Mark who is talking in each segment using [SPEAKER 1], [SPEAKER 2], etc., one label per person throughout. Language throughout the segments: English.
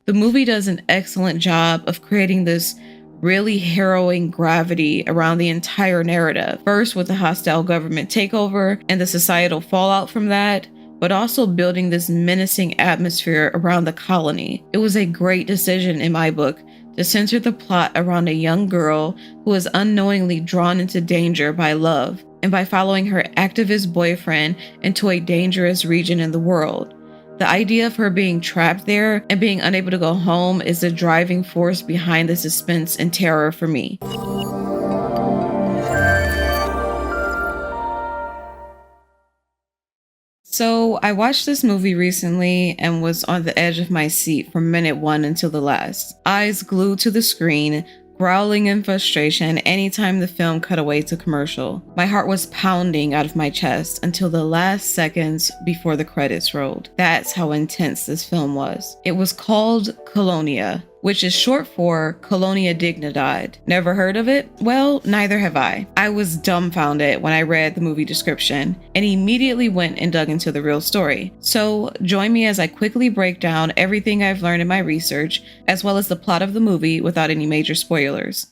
[SPEAKER 1] The movie does an excellent job of creating this really harrowing gravity around the entire narrative. First with the hostile government takeover and the societal fallout from that, but also building this menacing atmosphere around the colony. It was a great decision in my book to center the plot around a young girl who is unknowingly drawn into danger by love and by following her activist boyfriend into a dangerous region in the world. The idea of her being trapped there and being unable to go home is the driving force behind the suspense and terror for me. So I watched this movie recently and was on the edge of my seat from minute 1 until the last. Eyes glued to the screen, growling in frustration anytime the film cut away to commercial. My heart was pounding out of my chest until the last seconds before the credits rolled. That's how intense this film was. It was called Colonia, which is short for Colonia Dignidad. Never heard of it? Well, neither have I. I was dumbfounded when I read the movie description and immediately went and dug into the real story. So join me as I quickly break down everything I've learned in my research, as well as the plot of the movie without any major spoilers.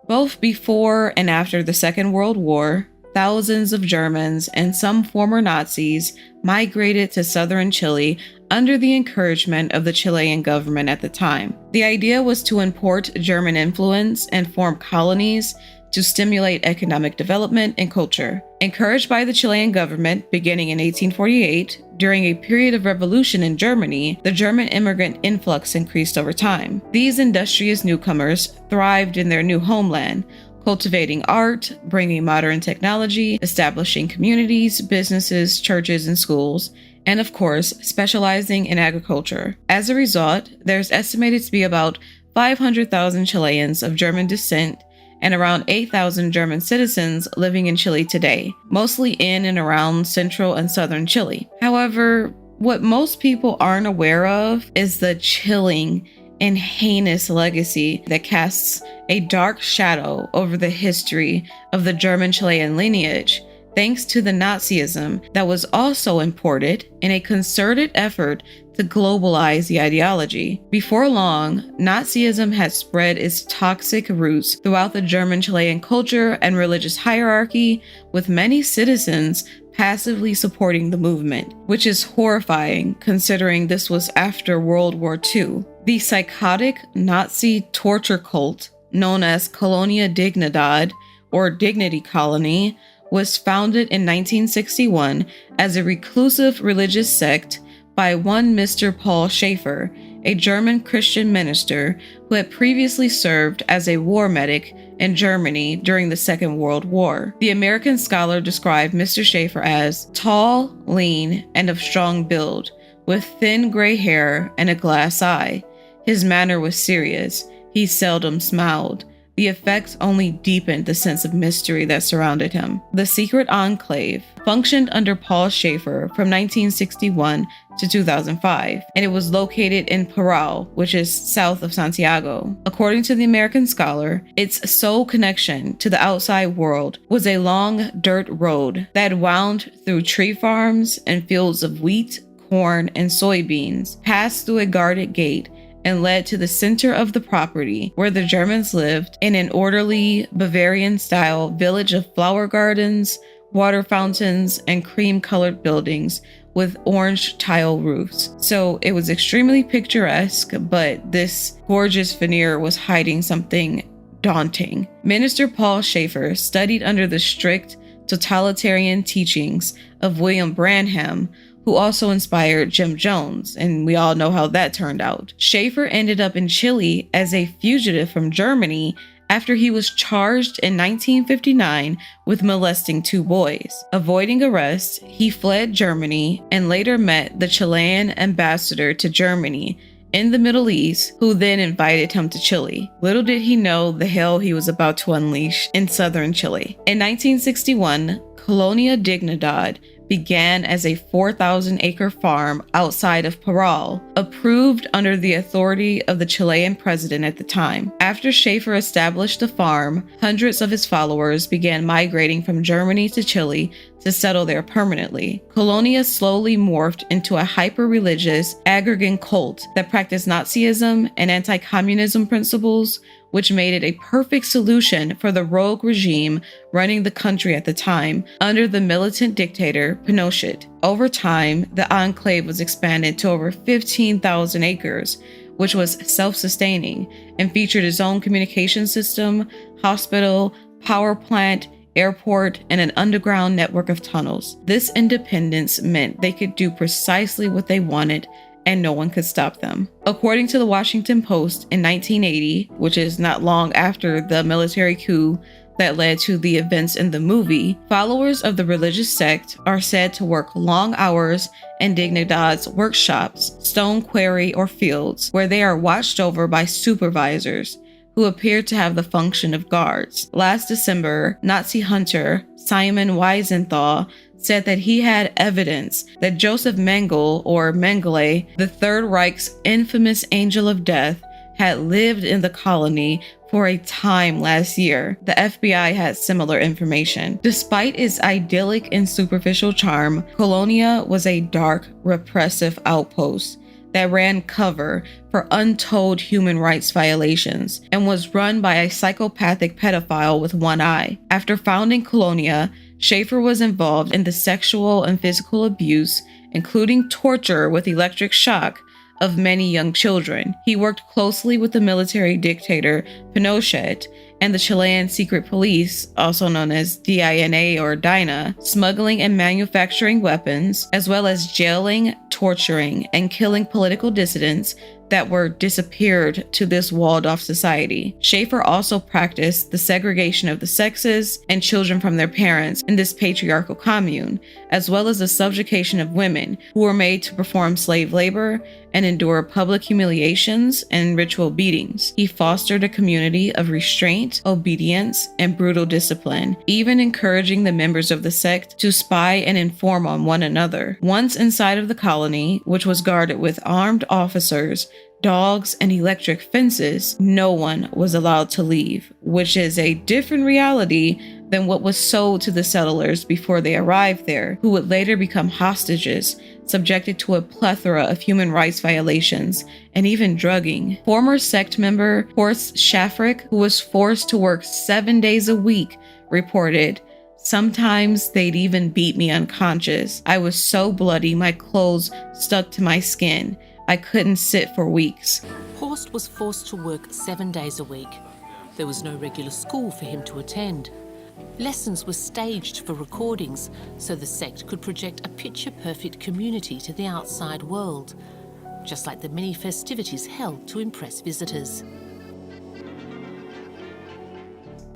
[SPEAKER 1] Both before and after the Second World War, thousands of Germans and some former Nazis migrated to southern Chile under the encouragement of the Chilean government at the time. The idea was to import German influence and form colonies to stimulate economic development and culture. Encouraged by the Chilean government beginning in 1848, during a period of revolution in Germany, the German immigrant influx increased over time. These industrious newcomers thrived in their new homeland, cultivating art, bringing modern technology, establishing communities, businesses, churches, and schools, and of course, specializing in agriculture. As a result, there's estimated to be about 500,000 Chileans of German descent and around 8,000 German citizens living in Chile today, mostly in and around central and southern Chile. However, what most people aren't aware of is the chilling and heinous legacy that casts a dark shadow over the history of the German-Chilean lineage, thanks to the Nazism that was also imported in a concerted effort to globalize the ideology. Before long, Nazism had spread its toxic roots throughout the German-Chilean culture and religious hierarchy, with many citizens passively supporting the movement, which is horrifying considering this was after World War II. The psychotic Nazi torture cult known as Colonia Dignidad, or Dignity Colony, was founded in 1961 as a reclusive religious sect by one Mr. Paul Schaefer, a German Christian minister who had previously served as a war medic in Germany during the Second World War. The American scholar described Mr. Schaefer as tall, lean, and of strong build, with thin gray hair and a glass eye. His manner was serious. He seldom smiled. The effects only deepened the sense of mystery that surrounded him. The secret enclave functioned under Paul Schaefer from 1961 to 2005, and it was located in Parral, which is south of Santiago. According to the American scholar, its sole connection to the outside world was a long dirt road that wound through tree farms and fields of wheat, corn, and soybeans, passed through a guarded gate, and led to the center of the property where the Germans lived in an orderly Bavarian-style village of flower gardens, water fountains, and cream-colored buildings with orange tile roofs. So it was extremely picturesque, but this gorgeous veneer was hiding something daunting. Minister Paul Schaefer studied under the strict totalitarian teachings of William Branham, who also inspired Jim Jones, and we all know how that turned out. Schaefer ended up in Chile as a fugitive from Germany after he was charged in 1959 with molesting 2 boys. Avoiding arrest, he fled Germany and later met the Chilean ambassador to Germany in the Middle East, who then invited him to Chile. Little did he know the hell he was about to unleash in southern Chile. In 1961, Colonia Dignidad began as a 4,000-acre farm outside of Parral, approved under the authority of the Chilean president at the time. After Schaefer established the farm, hundreds of his followers began migrating from Germany to Chile to settle there permanently. Colonia slowly morphed into a hyper-religious, agrarian cult that practiced Nazism and anti-communism principles, which made it a perfect solution for the rogue regime running the country at the time under the militant dictator Pinochet. Over time, the enclave was expanded to over 15,000 acres, which was self-sustaining and featured its own communication system, hospital, power plant, airport, and an underground network of tunnels. This independence meant they could do precisely what they wanted and no one could stop them. According to the Washington Post in 1980, which is not long after the military coup that led to the events in the movie, followers of the religious sect are said to work long hours in Dignidad's workshops, stone quarry, or fields, where they are watched over by supervisors who appear to have the function of guards. Last December, Nazi hunter Simon Wiesenthal said that he had evidence that Joseph Mengele, or Mengele, the Third Reich's infamous angel of death, had lived in the colony for a time last year. The FBI had similar information. Despite its idyllic and superficial charm, Colonia was a dark, repressive outpost that ran cover for untold human rights violations and was run by a psychopathic pedophile with one eye. After founding Colonia, Schaefer was involved in the sexual and physical abuse, including torture with electric shock, of many young children. He worked closely with the military dictator Pinochet and the Chilean secret police, also known as DINA or DINA, smuggling and manufacturing weapons, as well as jailing, torturing, and killing political dissidents that were disappeared to this walled-off society. Schaefer also practiced the segregation of the sexes and children from their parents in this patriarchal commune, as well as the subjugation of women who were made to perform slave labor and endure public humiliations and ritual beatings. He fostered a community of restraint, obedience, and brutal discipline, even encouraging the members of the sect to spy and inform on one another. Once inside of the colony, which was guarded with armed officers, dogs, and electric fences, no one was allowed to leave, which is a different reality than what was sold to the settlers before they arrived there, who would later become hostages, subjected to a plethora of human rights violations and even drugging. Former sect member Horst Schafrick, who was forced to work 7 days a week, reported, "Sometimes they'd even beat me unconscious. I was so bloody my clothes stuck to my skin. I couldn't sit for weeks."
[SPEAKER 2] Horst was forced to work 7 days a week. There was no regular school for him to attend. Lessons were staged for recordings so the sect could project a picture-perfect community to the outside world, just like the many festivities held to impress visitors.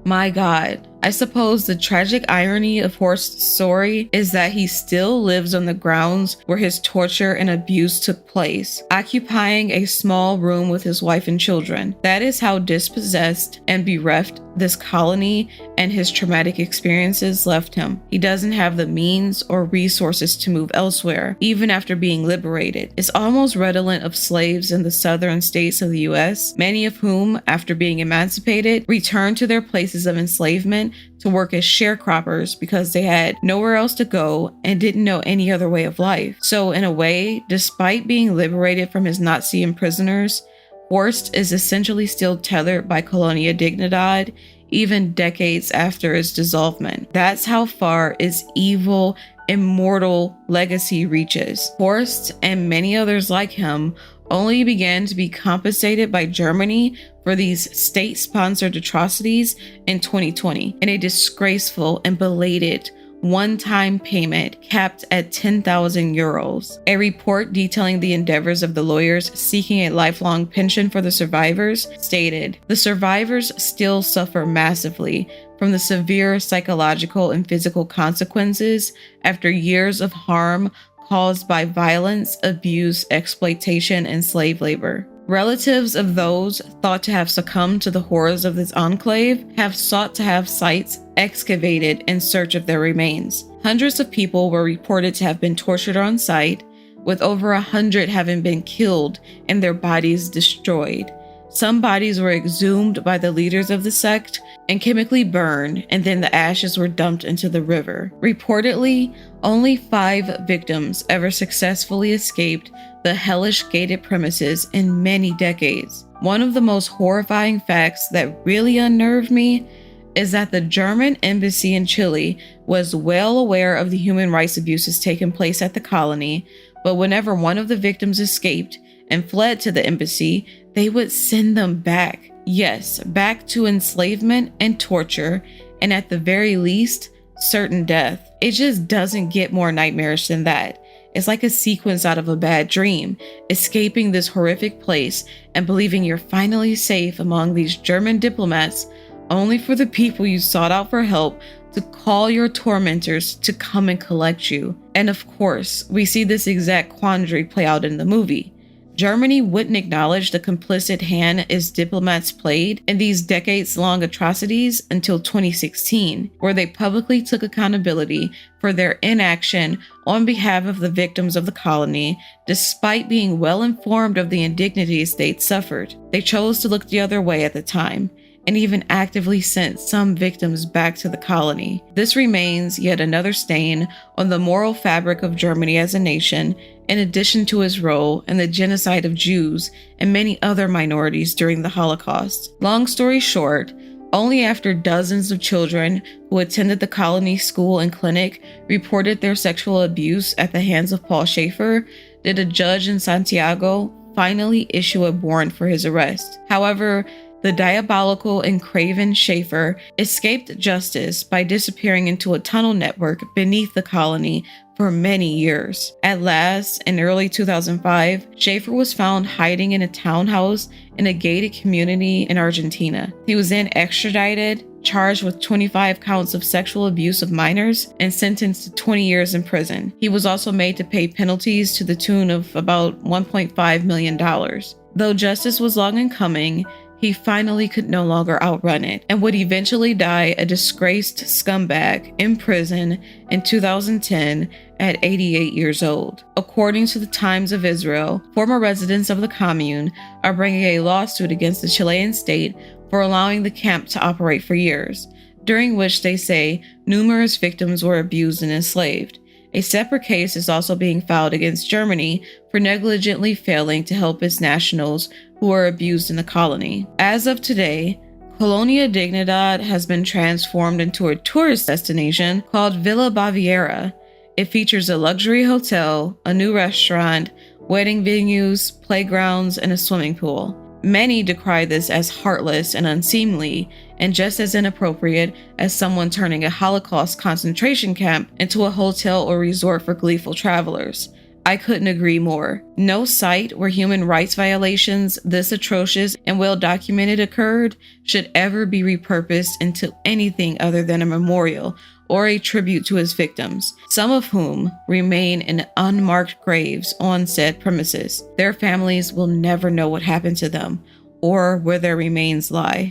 [SPEAKER 1] My God, I suppose the tragic irony of Horst's story is that he still lives on the grounds where his torture and abuse took place, occupying a small room with his wife and children. That is how dispossessed and bereft this colony and his traumatic experiences left him. He doesn't have the means or resources to move elsewhere, even after being liberated. It's almost redolent of slaves in the southern states of the US, many of whom, after being emancipated, returned to their places of enslavement to work as sharecroppers because they had nowhere else to go and didn't know any other way of life. So in a way, despite being liberated from his Nazi imprisoners, Horst is essentially still tethered by Colonia Dignidad, even decades after its dissolvement. That's how far its evil, immortal legacy reaches. Horst and many others like him only began to be compensated by Germany for these state-sponsored atrocities in 2020 in a disgraceful and belated one-time payment capped at 10,000 euros. A report detailing the endeavors of the lawyers seeking a lifelong pension for the survivors stated, "The survivors still suffer massively from the severe psychological and physical consequences after years of harm caused by violence, abuse, exploitation, and slave labor. Relatives of those thought to have succumbed to the horrors of this enclave have sought to have sites excavated in search of their remains. Hundreds of people were reported to have been tortured on site, with over 100 having been killed and their bodies destroyed. Some bodies were exhumed by the leaders of the sect and chemically burned, and then the ashes were dumped into the river. Reportedly, only 5 victims ever successfully escaped the hellish gated premises in many decades. One of the most horrifying facts that really unnerved me is that the German embassy in Chile was well aware of the human rights abuses taking place at the colony, but whenever one of the victims escaped and fled to the embassy, they would send them back. Yes, back to enslavement and torture, and at the very least, certain death. It just doesn't get more nightmarish than that. It's like a sequence out of a bad dream, escaping this horrific place and believing you're finally safe among these German diplomats, only for the people you sought out for help to call your tormentors to come and collect you. And of course, we see this exact quandary play out in the movie. Germany wouldn't acknowledge the complicit hand its diplomats played in these decades-long atrocities until 2016, where they publicly took accountability for their inaction on behalf of the victims of the colony, despite being well informed of the indignities they'd suffered. They chose to look the other way at the time, and even actively sent some victims back to the colony. This remains yet another stain on the moral fabric of Germany as a nation, in addition to its role in the genocide of Jews and many other minorities during the Holocaust. Long story short, only after dozens of children who attended the colony school and clinic reported their sexual abuse at the hands of Paul Schaefer did a judge in Santiago finally issue a warrant for his arrest. However, the diabolical and craven Schaefer escaped justice by disappearing into a tunnel network beneath the colony for many years. At last, in early 2005, Schaefer was found hiding in a townhouse in a gated community in Argentina. He was then extradited, charged with 25 counts of sexual abuse of minors, and sentenced to 20 years in prison. He was also made to pay penalties to the tune of about $1.5 million. Though justice was long in coming, he finally could no longer outrun it and would eventually die a disgraced scumbag in prison in 2010 at 88 years old. According to the Times of Israel, former residents of the commune are bringing a lawsuit against the Chilean state for allowing the camp to operate for years, during which they say numerous victims were abused and enslaved. A separate case is also being filed against Germany for negligently failing to help its nationals who are abused in the colony. As of today, Colonia Dignidad has been transformed into a tourist destination called Villa Baviera. It features a luxury hotel, a new restaurant, wedding venues, playgrounds, and a swimming pool. Many decry this as heartless and unseemly, and just as inappropriate as someone turning a Holocaust concentration camp into a hotel or resort for gleeful travelers. I couldn't agree more. No site where human rights violations this atrocious and well documented occurred should ever be repurposed into anything other than a memorial or a tribute to its victims, some of whom remain in unmarked graves on said premises. Their families will never know what happened to them or where their remains lie.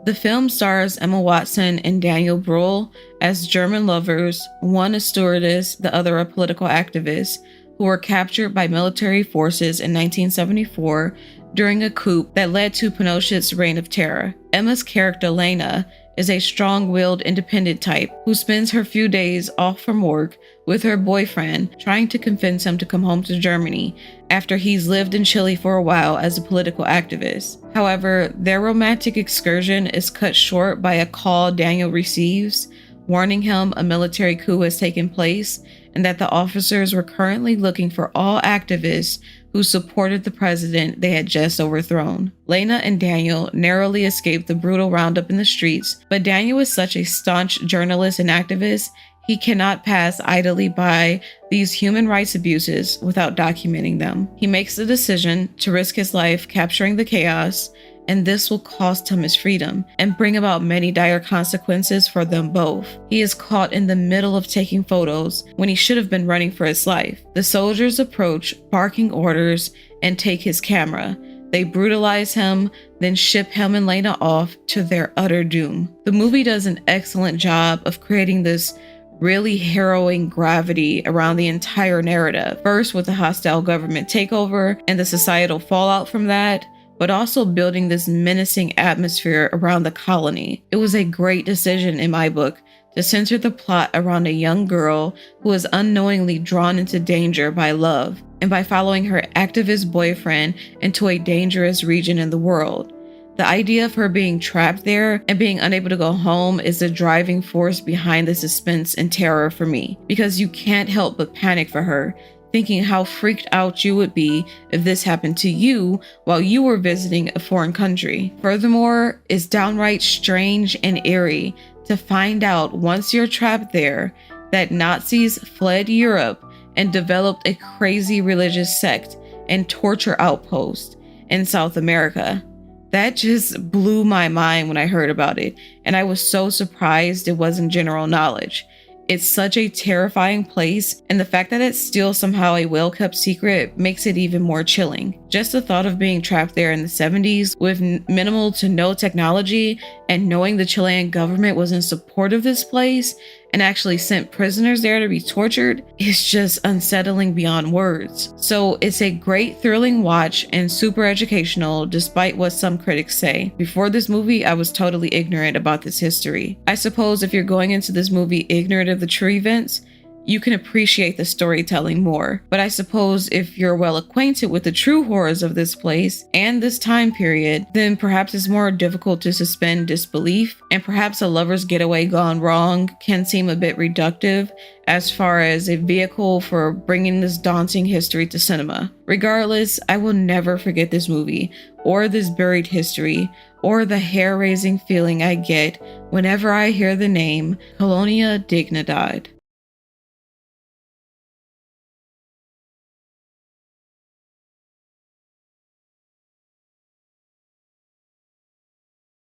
[SPEAKER 1] The film stars Emma Watson and Daniel Brühl as German lovers, one a stewardess, the other a political activist, who were captured by military forces in 1974 during a coup that led to Pinochet's reign of terror. Emma's character, Lena, is a strong-willed independent type who spends her few days off from work with her boyfriend, trying to convince him to come home to Germany after he's lived in Chile for a while as a political activist. However, their romantic excursion is cut short by a call Daniel receives, warning him a military coup has taken place and that the officers were currently looking for all activists who supported the president they had just overthrown. Lena and Daniel narrowly escaped the brutal roundup in the streets, but Daniel is such a staunch journalist and activist, he cannot pass idly by these human rights abuses without documenting them. He makes the decision to risk his life capturing the chaos, and this will cost him his freedom and bring about many dire consequences for them both. He is caught in the middle of taking photos when he should have been running for his life. The soldiers approach, barking orders, and take his camera. They brutalize him, then ship him and Lena off to their utter doom. The movie does an excellent job of creating this really harrowing gravity around the entire narrative. First with the hostile government takeover and the societal fallout from that, but also building this menacing atmosphere around the colony. It was a great decision in my book to center the plot around a young girl who is unknowingly drawn into danger by love and by following her activist boyfriend into a dangerous region in the world. The idea of her being trapped there and being unable to go home is the driving force behind the suspense and terror for me, because you can't help but panic for her, thinking how freaked out you would be if this happened to you while you were visiting a foreign country. Furthermore, it's downright strange and eerie to find out once you're trapped there that Nazis fled Europe and developed a crazy religious sect and torture outpost in South America. That just blew my mind when I heard about it, and I was so surprised it wasn't general knowledge. It's such a terrifying place, and the fact that it's still somehow a well-kept secret makes it even more chilling. Just the thought of being trapped there in the 70s with minimal to no technology, and knowing the Chilean government was in support of this place and actually sent prisoners there to be tortured is just unsettling beyond words. So it's a great thrilling watch and super educational despite what some critics say. Before this movie, I was totally ignorant about this history. I suppose if you're going into this movie ignorant of the true events, you can appreciate the storytelling more. But I suppose if you're well acquainted with the true horrors of this place and this time period, then perhaps it's more difficult to suspend disbelief, and perhaps A Lover's Getaway Gone Wrong can seem a bit reductive as far as a vehicle for bringing this daunting history to cinema. Regardless, I will never forget this movie, or this buried history, or the hair-raising feeling I get whenever I hear the name Colonia Dignidad.